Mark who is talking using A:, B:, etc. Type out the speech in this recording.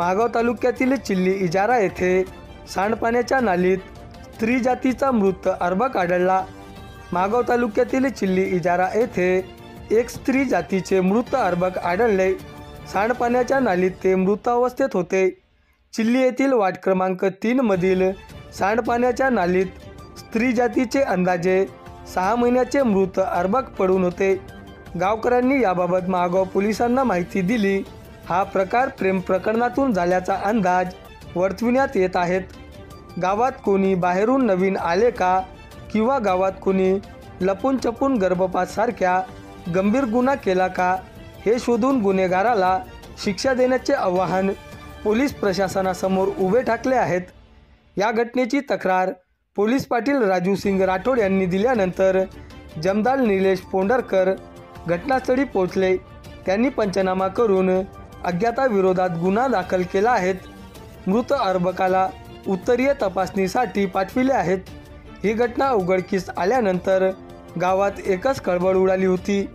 A: महागाव तालुक्यातील चिल्ली इजारा येथे सांडपाण्याच्या नालीत स्त्री जातीचा मृत अर्भक आढळला। महागाव तालुक्यातील चिल्ली इजारा येथे एक स्त्री जातीचे मृत अर्भक आढळले। सांडपाण्याच्या नालीत ते मृत अवस्थेत होते। चिल्ली येथील वार्ड क्रमांक 3 मधील सांडपाण्याच्या नालीत स्त्री जातीचे अंदाजे 6 महिन्याचे मृत अर्भक पडून होते। गावकऱ्यांनी याबाबत महागाव पोलिसांना माहिती दिली। हा प्रकार प्रेम प्रकरणातून झाल्याचा अंदाज वर्तविण्यात येत आहेत। गावात कोणी बाहेरून नवीन आले का किंवा गावात कोणी लपून छपून गर्भपात सारख्या गंभीर गुन्हा केला का हे शोधून गुन्हेगाराला शिक्षा देण्याचे आवाहन पोलीस प्रशासनासमोर उभे ठाकले आहेत। या घटनेची तक्रार पोलीस पाटील राजू सिंग राठोड यांनी दिल्यानंतर जमदाल निलेश पोंडरकर घटनास्थळी पोहोचले। त्यांनी पंचनामा करून अज्ञाताविरोधात गुन्हा दाखल केला आहे। मृत अर्भकाला उत्तरीय तपासणीसाठी पाठविले आहेत। ही घटना उघडकीस आल्यानंतर गावात एकच खळबळ उडाली होती।